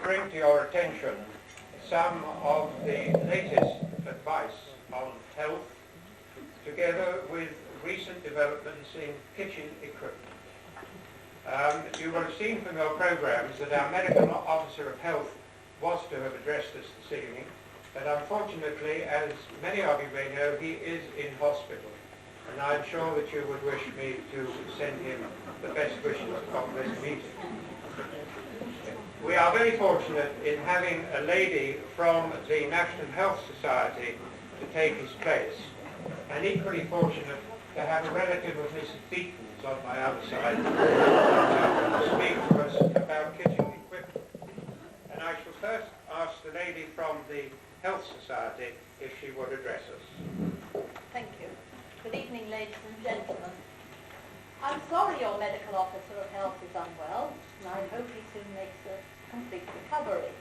bring to your attention some of the latest advice on health, together with recent developments in kitchen equipment. You will have seen from your programmes that our Medical Officer of Health was to have addressed us this evening, but unfortunately, as many of you may know, he is in hospital, and I'm sure that you would wish me to send him the best wishes of this meeting. We are very fortunate in having a lady from the National Health Society to take his place, and equally fortunate to have a relative of Mrs. Beaton's on my other side to speak to us about kitchen equipment. And I shall first ask the lady from the Health Society if she would address us. Thank you. Good evening, ladies and gentlemen. I'm sorry your Medical Officer of Health is unwell, and I hope he soon makes a complete recovery.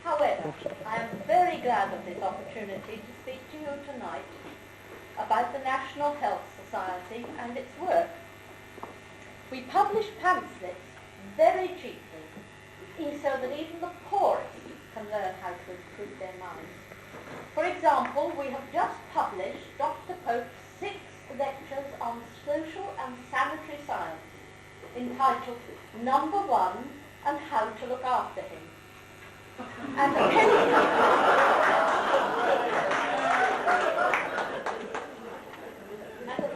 However, I am very glad of this opportunity to speak to you tonight about the National Health Society and its work. We publish pamphlets very cheaply, so that even the poorest can learn how to improve their minds. For example, we have just published Dr. Pope's 6 lectures on social and sanitary science, entitled Number 1 and How to Look After Him. And a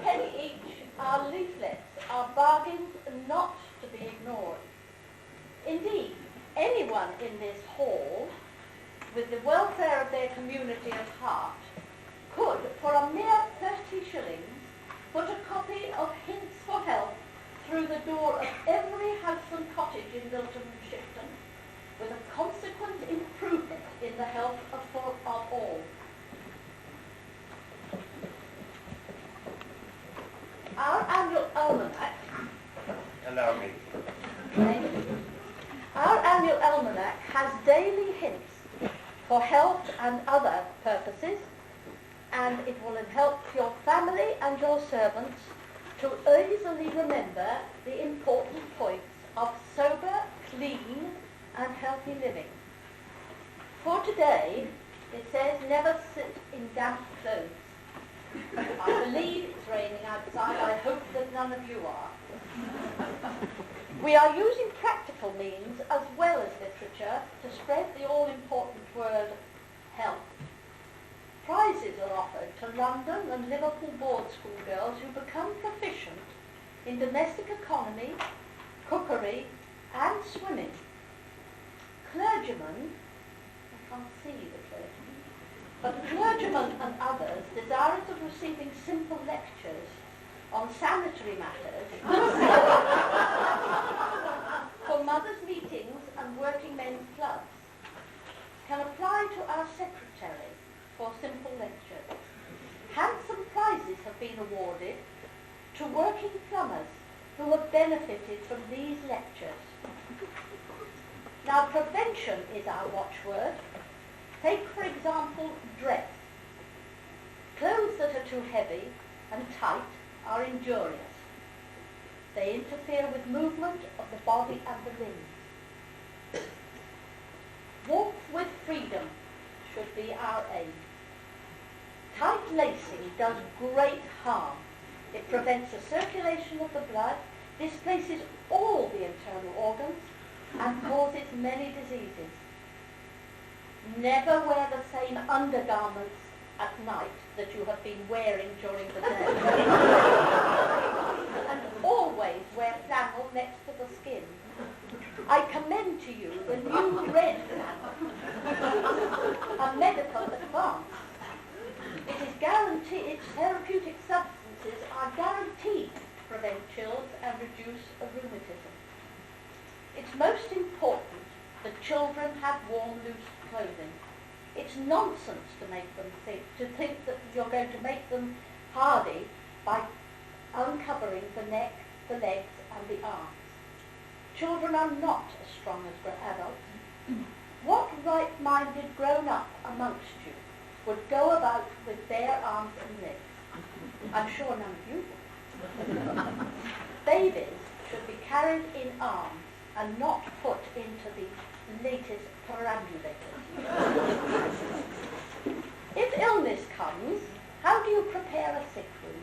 penny each, our leaflets are bargains not to be ignored. Indeed, anyone in this hall, with the welfare of their community at heart, could, for a mere 30 shillings, put a copy of Hints for Health through the door of every house and cottage in Milton and Shipton, with a consequent improvement in the health of all. Our annual almanac. Allow me. Our annual almanac has daily hints for health and other purposes, and it will help your family and your servants to easily remember the important points of sober, clean, and healthy living. For today, it says never sit in damp clothes. I believe it's raining outside. I hope that none of you are. We are using practical means as well as literature to spread the all-important word health. Prizes are offered to London and Liverpool board school girls who become proficient in domestic economy, cookery, and swimming. Clergymen, I can't see the clergymen, but clergymen and others desirous of receiving simple lectures on sanitary matters for mothers' meetings and working men's clubs can apply to our secretary for simple lectures. Handsome prizes have been awarded to working plumbers who have benefited from these lectures. Now, prevention is our watchword. Take, for example, dress. Clothes that are too heavy and tight are injurious. They interfere with movement of the body and the limbs. Walk with freedom should be our aim. Tight lacing does great harm. It prevents the circulation of the blood, displaces all the internal organs, and causes many diseases. Never wear the same undergarments at night that you have been wearing during the day. And always wear flannel next to the skin. I commend to you the new red flannel, a medical advance. It is guaranteed, its therapeutic substances are guaranteed to prevent chills and reduce rheumatism. It's most important that children have warm, loose clothing. It's nonsense to think that you're going to make them hardy by uncovering the neck, the legs, and the arms. Children are not as strong as adults. What right-minded grown-up amongst you would go about with bare arms and legs? I'm sure none of you would. Babies should be carried in arms and not put into the latest perambulators. If illness comes, how do you prepare a sick room?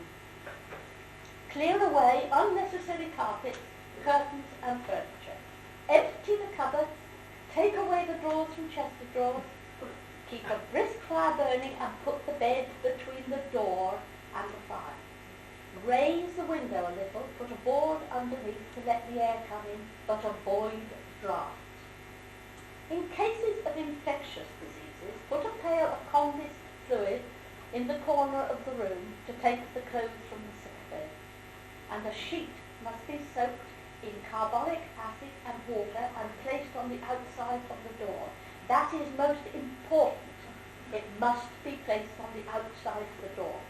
Clear away unnecessary carpets, curtains and furniture. Empty the cupboards, take away the drawers from chest of drawers, keep a brisk fire burning and put the bed between the door and the fire. Raise the window a little, put a board underneath to let the air come in, but avoid draughts. In cases of infectious diseases, put a pail of condensed fluid in the corner of the room to take the clothes from the sick bed. And a sheet must be soaked in carbolic acid and water and placed on the outside of the door. That is most important. It must be placed on the outside of the door.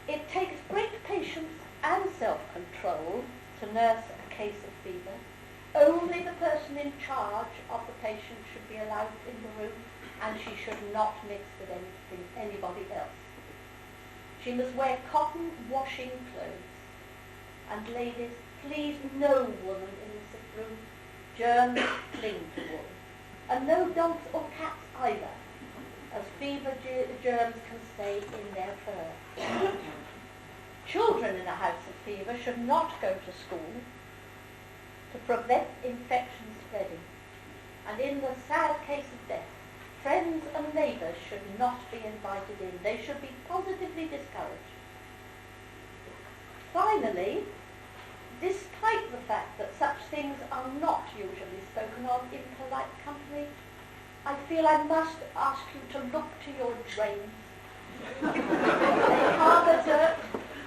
It takes great patience and self-control to nurse a case of fever. Only the person in charge of the patient should be allowed in the room, and she should not mix with anybody else. She must wear cotton washing clothes. And ladies, please, no woman in the sick room. Germs cling to women. And no dogs or cats either, as fever germs can stay in their fur. Children in a house of fever should not go to school to prevent infection spreading. And in the sad case of death, friends and neighbours should not be invited in. They should be positively discouraged. Finally, despite the fact that such things are not usually spoken of in polite company, I feel I must ask you to look to your drains. They harbour dirt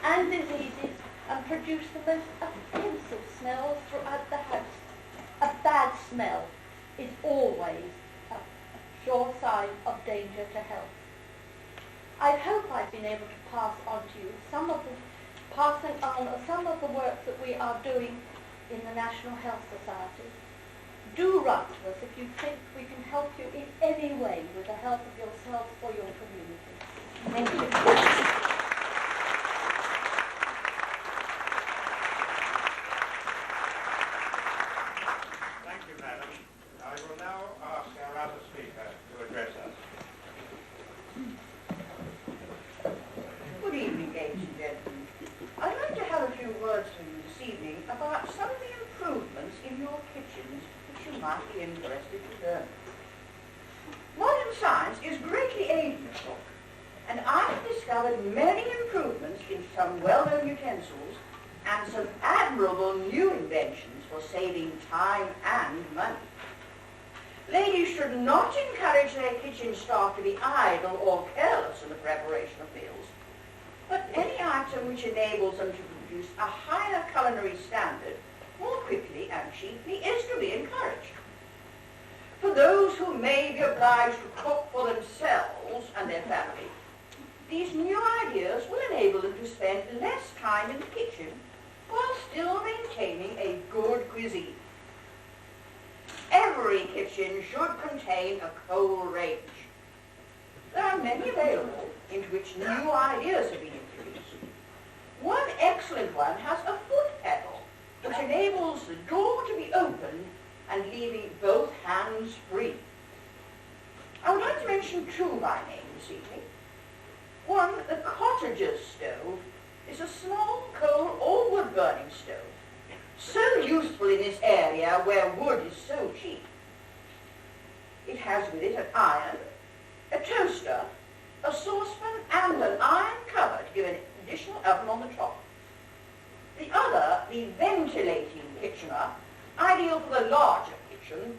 and diseases and produce the most offensive smells throughout the house. A bad smell is always a sure sign of danger to health. I hope I've been able to pass on to you some of the work that we are doing in the National Health Society. Do write to us if you think we can help you in any way with the help of yourself or your community. Thank you. Thank you, madam. I will now ask our other speaker to address us. Good evening, ladies and gentlemen. I'd like to have a few words with you this evening about some of the improvements in your kitchens which you might be interested to learn. Modern science is greatly aiding us all, and I have discovered many improvements in some well-known utensils and some admirable new inventions for saving time and money. Ladies should not encourage their kitchen staff to be idle or careless in the preparation of meals, but any item which enables them to produce a higher culinary standard more quickly and cheaply is to be encouraged. For those who may be obliged to cook for themselves and their family, these new ideas will enable them to spend less time in the kitchen while still maintaining a good cuisine. Every kitchen should contain a coal range. There are many available into which new ideas have been introduced. One excellent one has a foot pedal, which enables the door to be opened and leaving both hands free. I would like to mention two by name this evening. One, the cottager's stove, is a small coal or wood-burning stove, so useful in this area where wood is so cheap. It has with it an iron, a toaster, a saucepan and an iron cover to give an additional oven on the top. The other, the ventilating kitchener, ideal for the larger kitchen,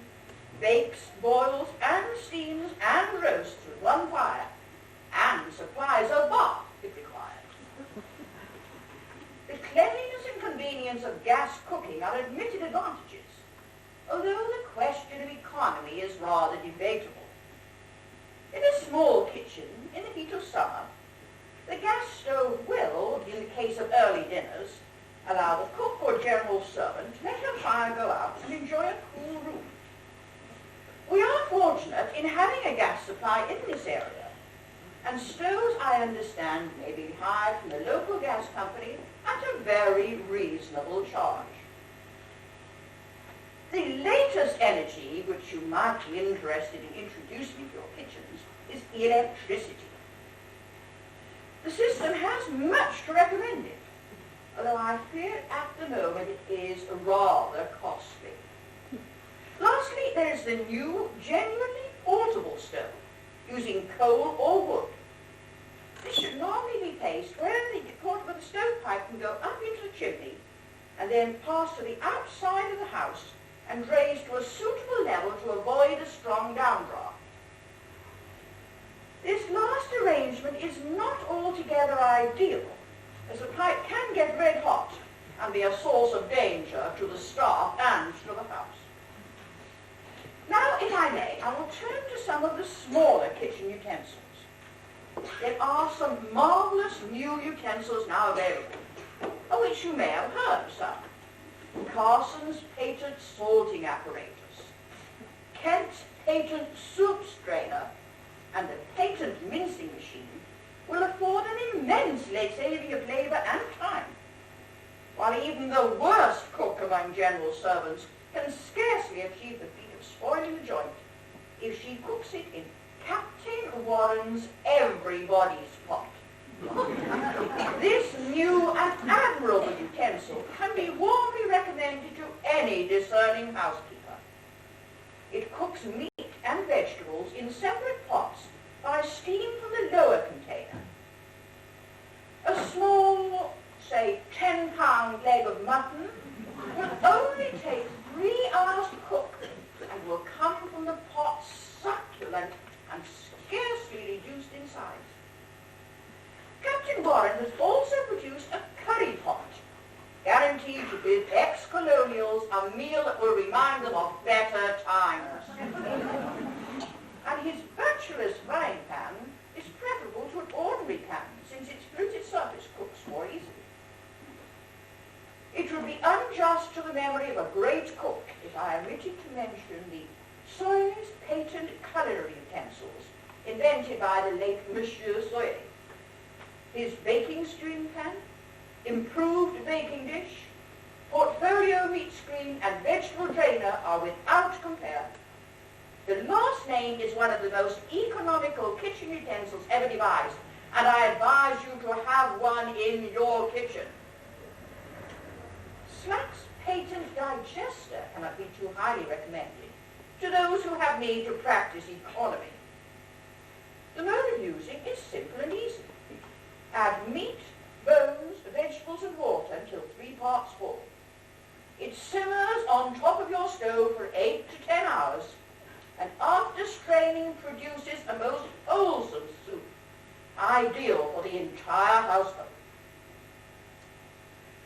bakes, boils and steams and roasts with one fire and supplies a bath if required. The cleanliness and convenience of gas cooking are admitted advantages, although the question of economy is rather debatable. In a small kitchen, in the heat of summer, the gas stove will, in the case of early dinners, allow the cook or general servant to let her fire go out and enjoy a cool room. We are fortunate in having a gas supply in this area, and stoves, I understand, may be hired from the local gas company at a very reasonable charge. The latest energy which which you might be interested in introducing to your kitchens is electricity. The system has much to recommend it, although I fear at the moment it is rather costly. Lastly, there is the new, genuinely portable stove, using coal or wood. This should normally be placed where the portable stovepipe can go up into the chimney and then pass to the outside of the house and raised to a suitable level to avoid a strong downdraft. This last arrangement is not altogether ideal, as the pipe can get red hot and be a source of danger to the staff and to the house. Now, if I may, I will turn to some of the smaller kitchen utensils. There are some marvellous new utensils now available, of which you may have heard some. Carson's patent salting apparatus, Kent's patent soup strainer, and the patent mincing machine will afford an immense saving of labour and time, while even the worst cook among general servants can scarcely achieve the feat of spoiling the joint if she cooks it in Captain Warren's everybody's pot. This new and admirable utensil can be warmly recommended to any discerning housekeeper. It cooks meat and vegetables in separate pots by steam from the lower container. A small, say 10-pound leg of mutton will only take 3 hours to cook and will come from the pot succulent and scarcely reduced in size. Captain Warren has also produced a curry pot, guaranteed to give ex-colonials a meal that will remind them of better times. And his bachelor's frying pan is preferable to an ordinary pan, since its fluted surface cooks more easily. It would be unjust to the memory of a great cook if I omitted to mention the Soyer's patent culinary utensils, invented by the late Monsieur Soyer. His baking string pan, improved baking dish, portfolio meat screen, and vegetable drainer are without compare. The last named is one of the most economical kitchen utensils ever devised, and I advise you to have one in your kitchen. Slack's patent digester cannot be too highly recommended to those who have need to practice economy. The mode of using is simple and easy. Add meat, bones, vegetables and water until 3 parts full. It simmers on top of your stove for 8 to 10 hours, and after straining produces a most wholesome soup, ideal for the entire household.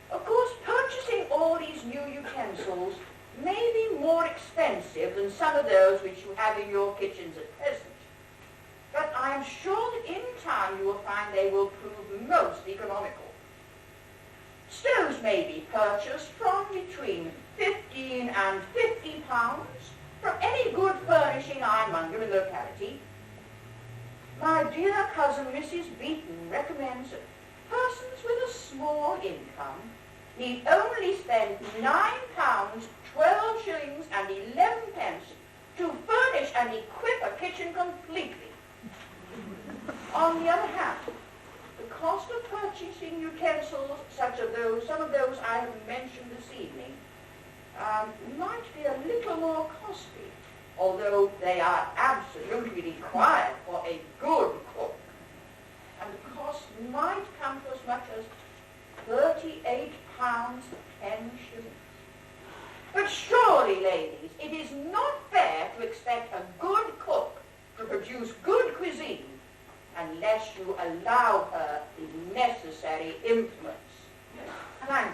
Of course, purchasing all these new utensils may be more expensive than some of those which you have in your kitchens at present, but I am sure that in time you will find they will prove most economical. Stoves may be purchased from between 15 and 50 pounds from any good furnishing ironmonger in the locality. My dear cousin Mrs. Beaton recommends that persons with a small income need only spend £9, 12 shillings and 11 pence to furnish and equip a kitchen completely. On the other hand, the cost of purchasing utensils such as some of those I have mentioned this evening might be a little more costly, although they are absolutely required for a good cook. And the cost might come to as much as £38 10 shillings. But surely, ladies, it is not fair to expect a good cook to produce good cuisine unless you allow her the necessary implements. Thank you.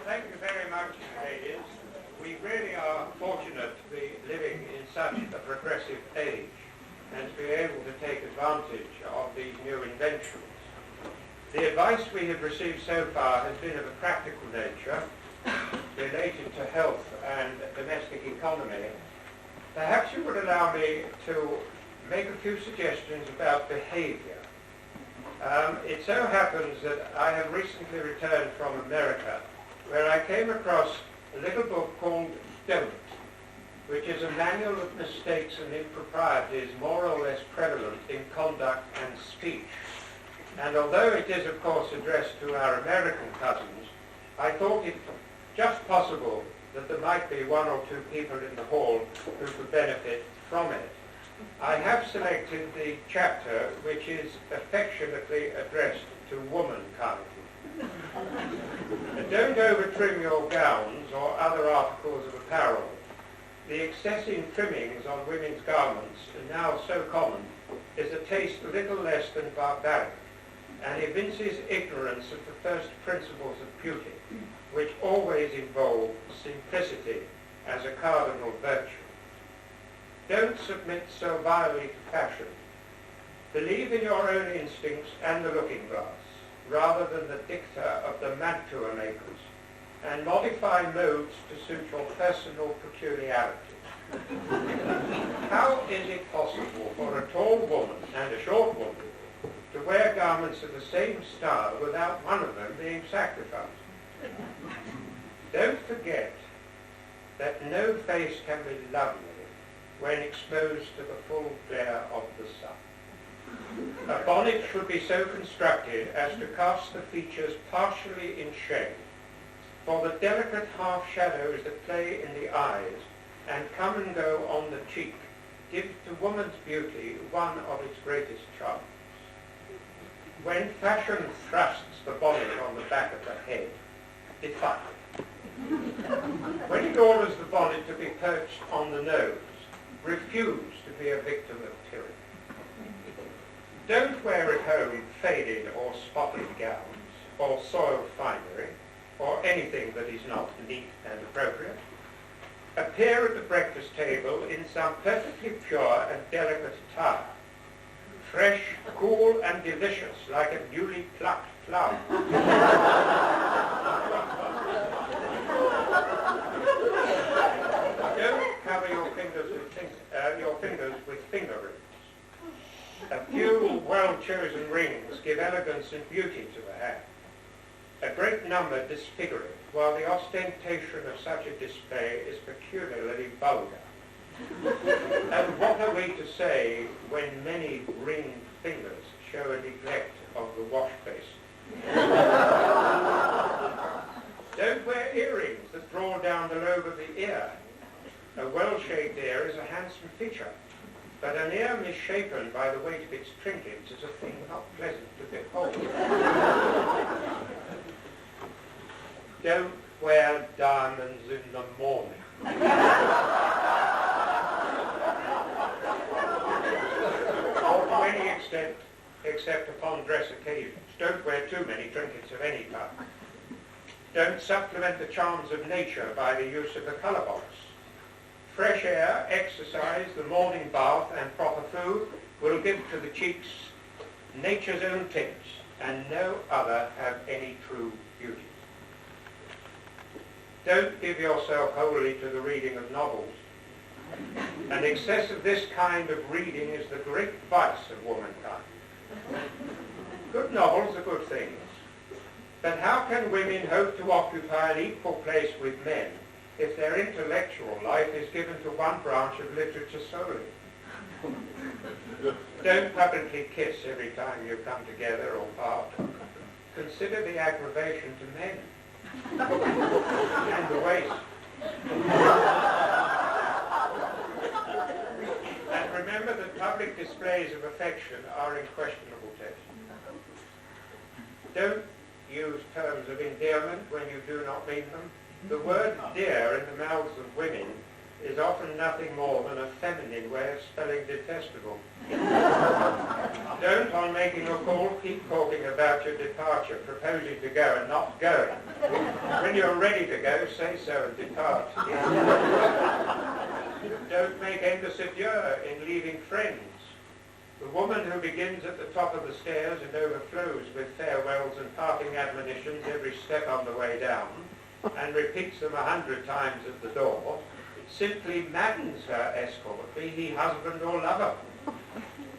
Thank you very much, ladies. We really are fortunate to be living in such a progressive age and to be able to take advantage of these new inventions. The advice we have received so far has been of a practical nature, related to health and domestic economy. Perhaps you would allow me to make a few suggestions about behaviour. It so happens that I have recently returned from America, where I came across a little book called Don't, which is a manual of mistakes and improprieties more or less prevalent in conduct and speech. And although it is, of course, addressed to our American cousins, I thought it just possible that there might be one or two people in the hall who could benefit from it. I have selected the chapter which is affectionately addressed to womankind. Don't over-trim your gowns or other articles of apparel. The excessive trimmings on women's garments, now so common, is a taste little less than barbaric, and evinces ignorance of the first principles of beauty, which always involve simplicity as a cardinal virtue. Don't submit so vilely to fashion. Believe in your own instincts and the looking glass, rather than the dicta of the mantua makers, and modify modes to suit your personal peculiarities. How is it possible for a tall woman and a short woman to wear garments of the same style without one of them being sacrificed? Don't forget that no face can be lovely when exposed to the full glare of the sun. A bonnet should be so constructed as to cast the features partially in shade, for the delicate half shadows that play in the eyes and come and go on the cheek give to woman's beauty one of its greatest charms. When fashion thrusts the bonnet on the back of the head, defy it. When it orders the bonnet to be perched on the nose, refuse to be a victim of tyranny. Don't wear at home faded or spotted gowns, or soiled finery, or anything that is not neat and appropriate. Appear at the breakfast table in some perfectly pure and delicate attire, fresh, cool, and delicious, like a newly plucked flower. Don't cover your fingers with finger rings. A few well-chosen rings give elegance and beauty to the hand. A great number disfigure it, while the ostentation of such a display is peculiarly vulgar. And what are we to say when many ringed fingers show a neglect of the wash basin? Don't wear earrings that draw down the lobe of the ear. A well-shaped ear is a handsome feature, but an ear misshapen by the weight of its trinkets is a thing not pleasant to behold. Don't wear diamonds in the morning. Or to any extent, except upon dress occasions. Don't wear too many trinkets of any kind. Don't supplement the charms of nature by the use of the colour box. Fresh air, exercise, the morning bath, and proper food will give to the cheeks nature's own tints, and no other have any true beauty. Don't give yourself wholly to the reading of novels. An excess of this kind of reading is the great vice of womankind. Good novels are good things, but how can women hope to occupy an equal place with men if their intellectual life is given to one branch of literature solely? Don't publicly kiss every time you come together or part. Consider the aggravation to men and the waste. And remember that public displays of affection are in questionable taste. Don't use terms of endearment when you do not mean them. The word dear in the mouths of women is often nothing more than a feminine way of spelling detestable. Don't, on making a call, keep talking about your departure, proposing to go and not going. When you're ready to go, say so and depart. Don't make endless adieu in leaving friends. The woman who begins at the top of the stairs and overflows with farewells and parting admonitions every step on the way down, and repeats them 100 times at the door, simply maddens her escort, be he husband or lover.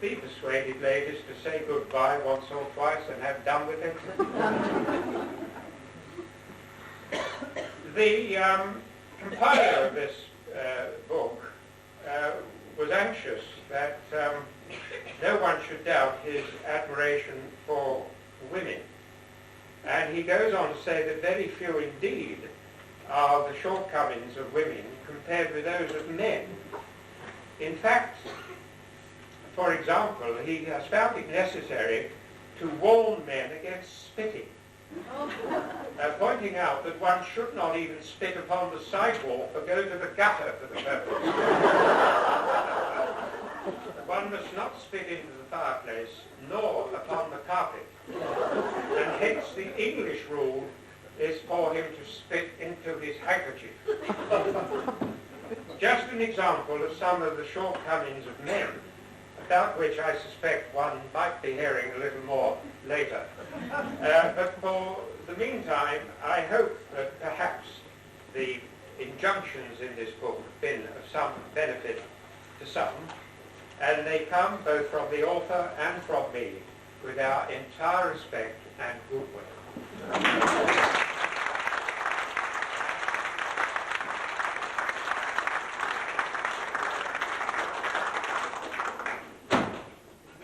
be persuaded, ladies, to say goodbye once or twice and have done with it. The compiler of this book was anxious that no one should doubt his admiration for women. And he goes on to say that very few indeed are the shortcomings of women compared with those of men. In fact, for example, he has found it necessary to warn men against spitting, pointing out that one should not even spit upon the sidewalk or go to the gutter for the purpose. One must not spit into the fireplace, nor upon the carpet. And hence the English rule is for him to spit into his handkerchief. Just an example of some of the shortcomings of men, about which I suspect one might be hearing a little more later. But for the meantime, I hope that perhaps the injunctions in this book have been of some benefit to some, and they come both from the author and from me with our entire respect and goodwill.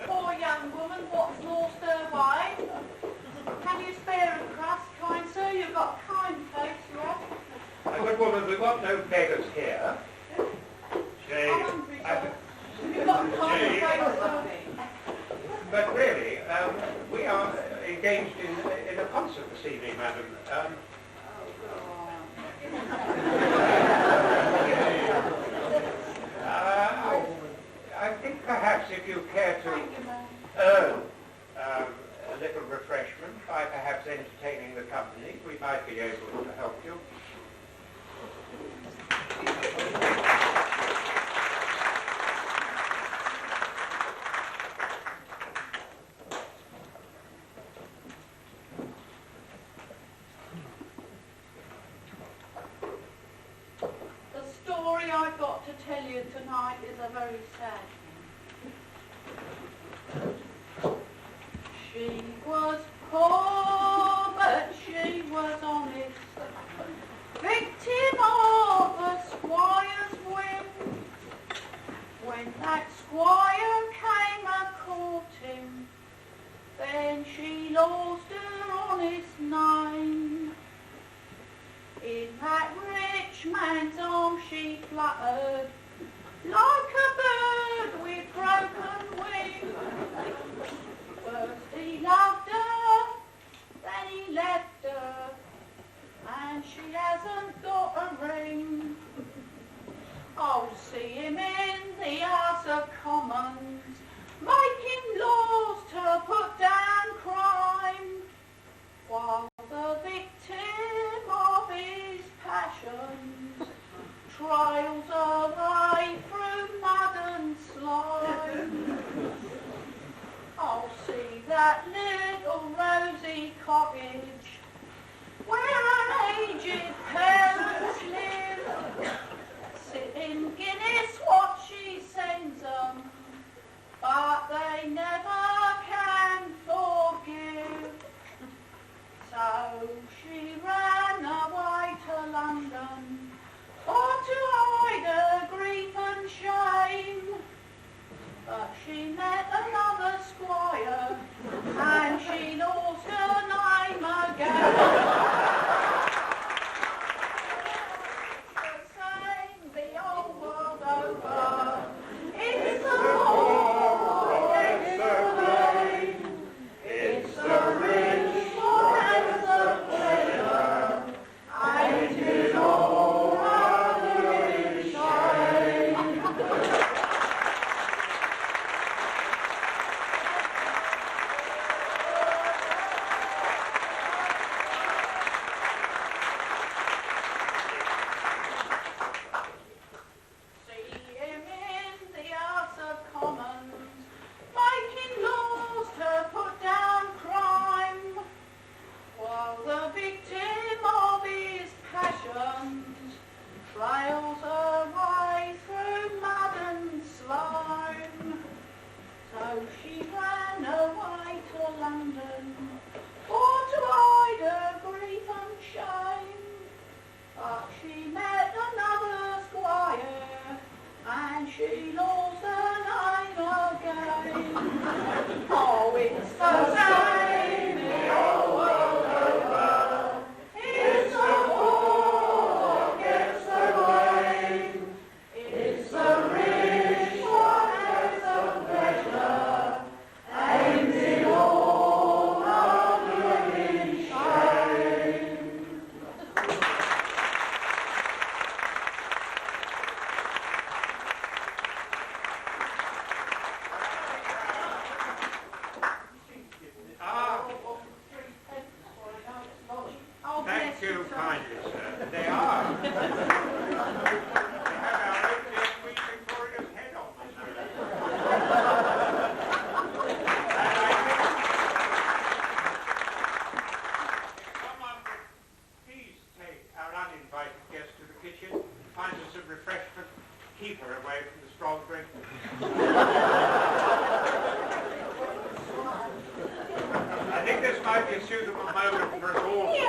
Poor young woman, what's lost her way? Can you spare a crust, kind sir? You've got a kind face, you have. Good woman, we've got no beggars here. I'm hungry, sir. You've got a kind face, sir. But really, we are engaged in a concert this evening, madam. I think perhaps if you care to earn a little refreshment by perhaps entertaining the company, we might be able to help you. I've got to tell you tonight is a very sad thing. She was poor, but she was honest, victim of a squire's whim. When that squire came a-courting, then she lost her honest name. In that rich man's arms she fluttered, like a bird with broken wing. First he loved her, then he left her, and she hasn't got a ring. I'll see him in the House of Commons, making laws to put down crime, while the victim of his passions trials away through mud and slime. I'll see that little rosy cottage where an aged parents live, sit in Guinness what she sends them, but they never can forgive. So she ran away to London, for to hide her grief and shame. But she met another squire, and she lost her name again. It's the same the old world over. It's the poor, it's the lame, it's the rich. for to hide her grief and shame. But she met another squire, and she lost her name again. Oh, it's the same the whole world over. It's the poor gets the blame. It's the rich one has the pleasure, aims in all of living shame. Ah, Oh, thank bless you sir. kindly, sir. They are. They have our own dear Queen Victoria's head on them. Someone would please take our uninvited guest to the kitchen, find her some refreshment, keep her away from the strong drink. I think this might be a suitable moment for us all to